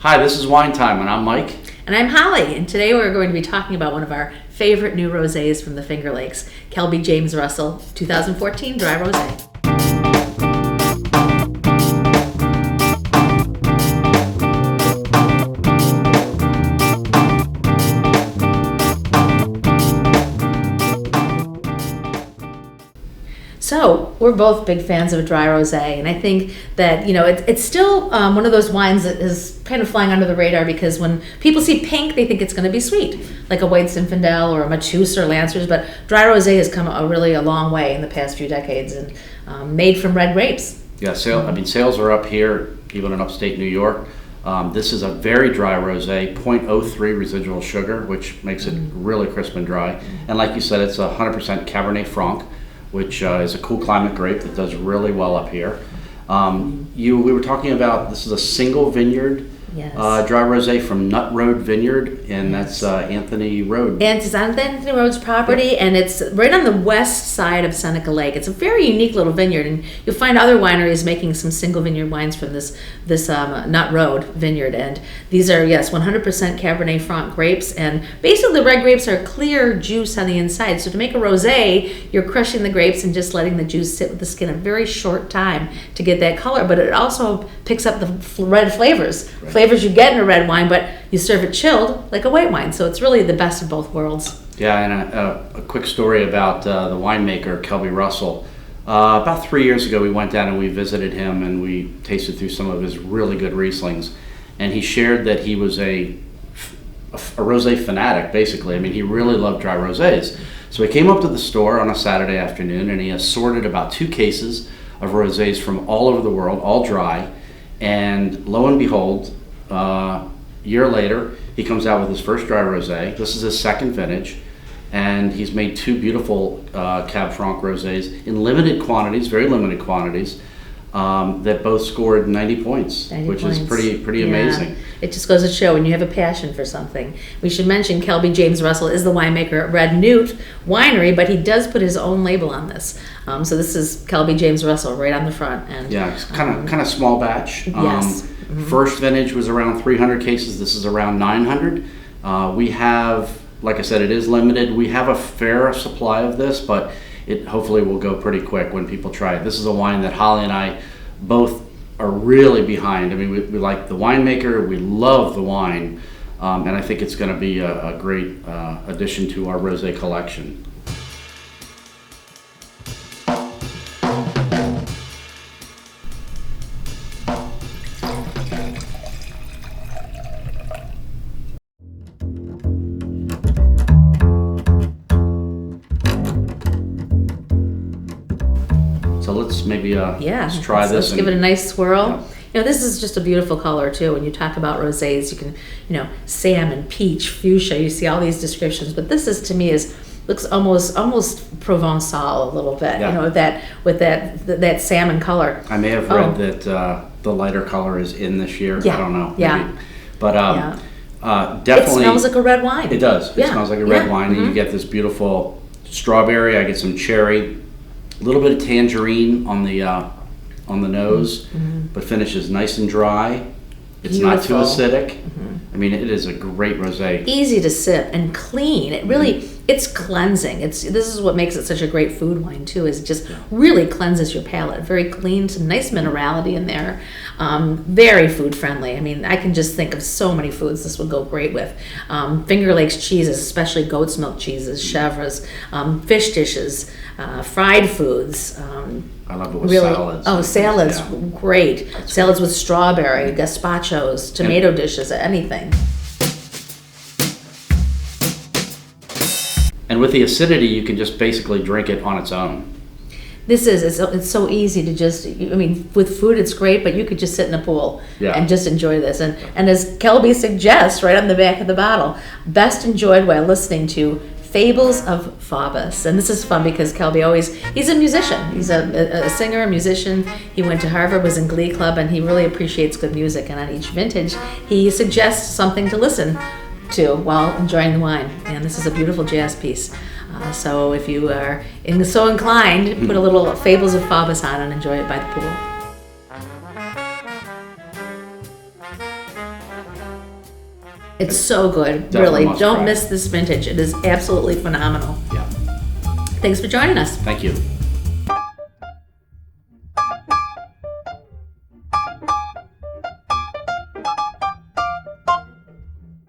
Hi, this is Wine Time, and I'm Mike. And I'm Holly, and today we're going to be talking about one of our favorite new rosés from the Finger Lakes, Kelby James Russell 2014 Dry Rosé. So we're both big fans of a dry rosé, and I think that it's still one of those wines that is kind of flying under the radar because when people see pink, they think it's going to be sweet, like a white Zinfandel or a Matus or Lancers. But dry rosé has come really a long way in the past few decades, and made from red grapes. Yeah, sales are up here, even in upstate New York. This is a very dry rosé, 0.03 residual sugar, which makes it really crisp and dry. And like you said, it's 100% Cabernet Franc, which is a cool climate grape that does really well up here. We were talking about, this is a single vineyard dry rosé from Nut Road Vineyard, and that's Anthony Road. And it's on Anthony Road's property, and it's right on the west side of Seneca Lake. It's a very unique little vineyard, and you'll find other wineries making some single vineyard wines from this Nut Road Vineyard. And these are, 100% Cabernet Franc grapes, and basically the red grapes are clear juice on the inside. So to make a rosé, you're crushing the grapes and just letting the juice sit with the skin a very short time to get that color, but it also picks up the red flavors. Right. Flavors you get in a red wine, but you serve it chilled like a white wine. So it's really the best of both worlds. Yeah, and a quick story about the winemaker, Kelby Russell. About 3 years ago, we went down and we visited him, and we tasted through some of his really good Rieslings. And he shared that he was a rosé fanatic, basically. I mean, he really loved dry rosés. So he came up to the store on a Saturday afternoon, and he assorted about 2 cases of rosés from all over the world, all dry. And lo and behold, a year later, he comes out with his first dry rosé. This is his second vintage, and he's made 2 beautiful Cab Franc rosés in limited quantities, very limited quantities, that both scored 90 points, which is pretty amazing. It just goes to show when you have a passion for something. We should mention Kelby James Russell is the winemaker at Red Newt Winery, but he does put his own label on this. So this is Kelby James Russell right on the front. And it's kind of small batch. Yes. First vintage was around 300 cases. This is around 900. We have, like I said, it is limited. We have a fair supply of this, but it hopefully will go pretty quick when people try it. This is a wine that Holly and I both are really behind. I mean, we like the winemaker, we love the wine, and I think it's going to be a great addition to our rosé collection. So let's maybe let's try this. Let's give it a nice swirl. Yeah. This is just a beautiful color too. When you talk about rosés, you can, salmon, peach, fuchsia. You see all these descriptions, but this is to me looks almost Provençal a little bit. Yeah. With that salmon color. I may have read that the lighter color is in this year. Yeah. I don't know. Yeah. Maybe. But definitely, it smells like a red wine. It does. It smells like a red wine, Mm-hmm. and you get this beautiful strawberry. I get some cherry. A little bit of tangerine on the nose, but finishes nice and dry. It's Beautiful. not too acidic. I mean, it is a great rosé. Easy to sip and clean. It really, it's cleansing. This is what makes it such a great food wine too. Is it just really cleanses your palate. Very clean, some nice minerality in there. Very food friendly. I mean, I can just think of so many foods this would go great with. Finger Lakes cheeses, especially goat's milk cheeses, chèvres, fish dishes, fried foods. I love it with salads. Oh, salads, great. Salads with strawberry, gazpachos, tomato dishes, anything. And with the acidity, you can just basically drink it on its own. It's so easy to just, with food it's great, but you could just sit in a pool and just enjoy this. And as Kelby suggests right on the back of the bottle, best enjoyed while listening to Fables of Faubus. And this is fun because Kelby he's a musician. He's a singer, a musician. He went to Harvard, was in Glee Club, and he really appreciates good music. And on each vintage, he suggests something to listen to while enjoying the wine. And this is a beautiful jazz piece. So if you are so inclined, put a little Fables of Faubus on and enjoy it by the pool. It's so good, Definitely really. must Don't try. miss this vintage. It is absolutely phenomenal. Yeah. Thanks for joining us. Thank you.